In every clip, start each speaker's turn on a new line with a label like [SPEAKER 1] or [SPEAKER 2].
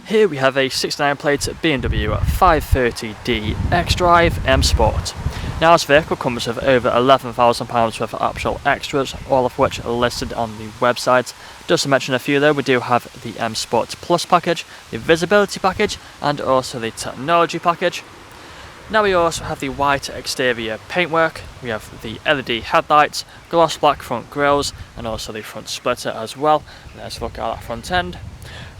[SPEAKER 1] Here we have a 69 plate BMW 530D XDRIVE M Sport. Now this vehicle comes with over £11,000 worth of optional extras, all of which are listed on the website. Just to mention a few though, we do have the M Sport Plus package, the visibility package and also the technology package. Now we also have the white exterior paintwork, we have the LED headlights, gloss black front grills and also the front splitter as well. Let's look at that front end.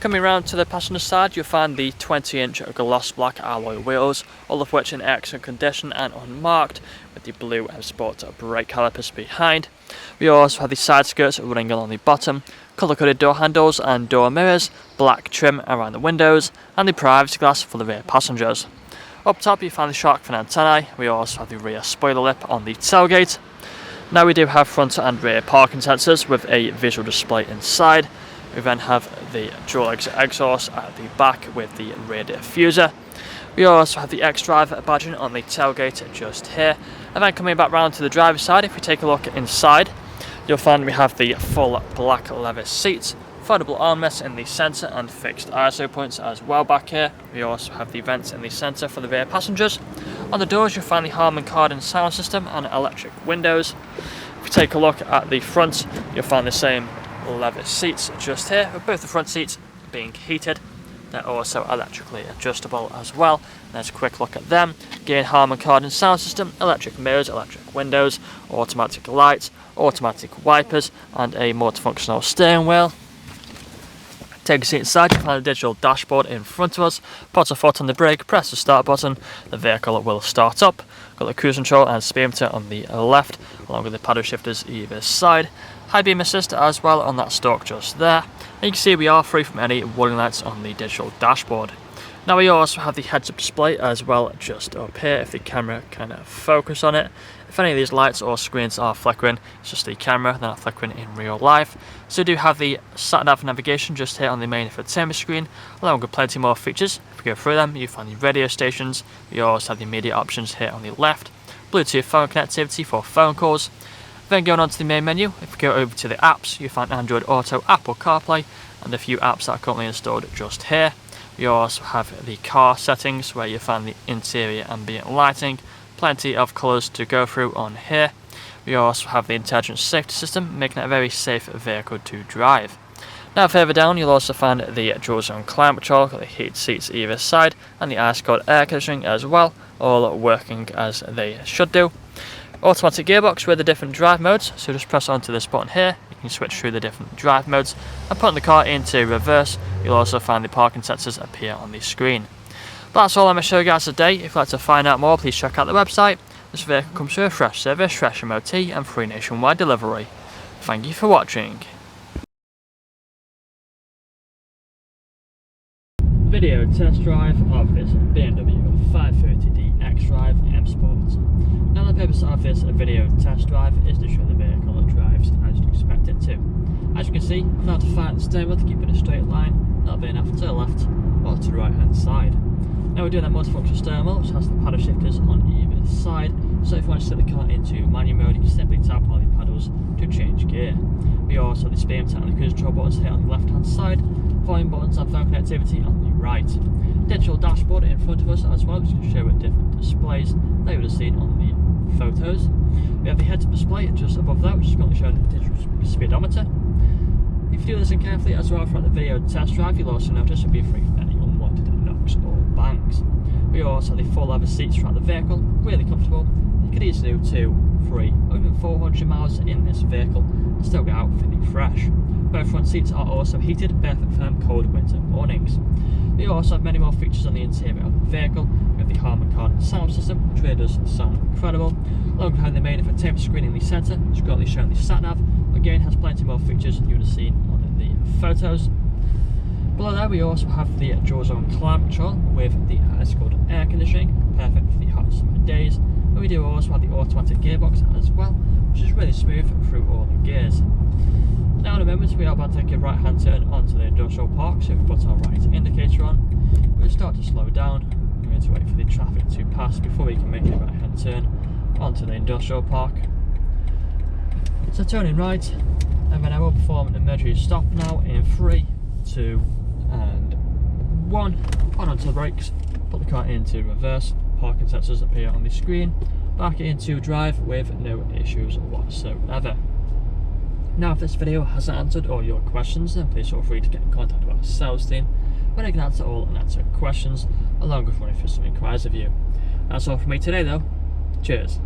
[SPEAKER 1] Coming round to the passenger side, you'll find the 20-inch gloss black alloy wheels, all of which in excellent condition and unmarked, with the blue M Sport brake calipers behind. We also have the side skirts running along the bottom, colour-coded door handles and door mirrors, black trim around the windows, and the privacy glass for the rear passengers. Up top you find the shark fin antennae. We also have the rear spoiler lip on the tailgate. Now we do have front and rear parking sensors with a visual display inside. We then have the dual exit exhaust at the back with the rear diffuser. We also have the XDRIVE badging on the tailgate just here. And then coming back round to the driver's side, if we take a look inside, you'll find we have the full black leather seats, foldable armrests in the centre and fixed ISO points as well back here. We also have the vents in the centre for the rear passengers. On the doors you'll find the Harman Kardon sound system and electric windows. If we take a look at the front, you'll find the same leather seats just here, with both the front seats being heated. They're also electrically adjustable as well. Let's a quick look at them. Again, Harman Kardon sound system, electric mirrors, electric windows, automatic lights, automatic wipers and a multifunctional steering wheel. Take a seat inside, you find a digital dashboard in front of us. Put a foot on the brake, press the start button, the vehicle will start up. Got the cruise control and speedometer on the left, along with the paddle shifters either side. High beam assist as well on that stalk just there. And you can see we are free from any warning lights on the digital dashboard. Now we also have the heads-up display as well just up here if the camera can focus on it. If any of these lights or screens are flickering, it's just the camera, they're not flickering in real life. So we do have the sat-nav navigation just here on the main infotainment screen, along with plenty more features. If we go through them, you find the radio stations. We also have the media options here on the left, Bluetooth phone connectivity for phone calls. Then going on to the main menu, if we go over to the apps, you find Android Auto, Apple CarPlay, and a few apps that are currently installed just here. You also have the car settings where you find the interior ambient lighting, plenty of colours to go through on here. We also have the intelligent safety system, making it a very safe vehicle to drive. Now further down you'll also find the dual zone climate control, got the heated seats either side, and the ice cold air conditioning as well, all working as they should do. Automatic gearbox with the different drive modes, so just press onto this button here, you can switch through the different drive modes, and putting the car into reverse, you'll also find the parking sensors appear on the screen. But that's all I'm going to show you guys today. If you'd like to find out more, please check out the website. This vehicle comes with a fresh service, fresh MOT and free nationwide delivery. Thank you for watching. Video test drive of this BMW 530D XDRIVE M Sport. Now the purpose of this video test drive is to show the vehicle that drives as you'd expect it to. As you can see, I'm now to find the steering wheel to keep in a straight line, not being enough to the left or to the right hand side. Now we're doing that multifunction steering wheel which has the paddle shifters on either side, so if you want to set the car into manual mode you can simply tap all the paddles to change gear. We also have the speedometer and the cruise control buttons here on the left hand side, volume buttons and phone connectivity on the right. Digital dashboard in front of us as well, which can show at different displays that you would have seen on the photos. We have the heads-up display just above that, which is currently showing the digital speedometer. If you do listen carefully as well throughout the video test drive, you'll also notice you'll be free from any unwanted knocks or bangs. We also have the full leather seats throughout the vehicle, really comfortable. You could easily do 2, 3 or even 400 miles in this vehicle and still get out feeling fresh. Both front seats are also heated, perfect for them cold winter mornings. We also have many more features on the interior of the vehicle, with the Harman Kardon sound system, which really does sound incredible. Along behind the main infotainment screen in the centre, which is currently showing the sat-nav, again has plenty more features you would have seen on the photos. Below there we also have the dual zone climate control with the ice cold air conditioning, perfect for the hot summer days. And we do also have the automatic gearbox as well, which is really smooth through all the gears. Now in a moment we are about to take a right hand turn onto the industrial park, so if we put our right indicator on, we'll start to slow down. We're going to wait for the traffic to pass before we can make a right hand turn onto the industrial park. So turning right, and then I will perform an emergency stop now in 3, 2 and 1. On onto the brakes, put the car into reverse, parking sensors appear on the screen, back into drive with no issues whatsoever. Now if this video hasn't answered all your questions, then please feel free to get in contact with our sales team, where they can answer all unanswered questions along with running through some inquiries of you. That's all from me today though. Cheers.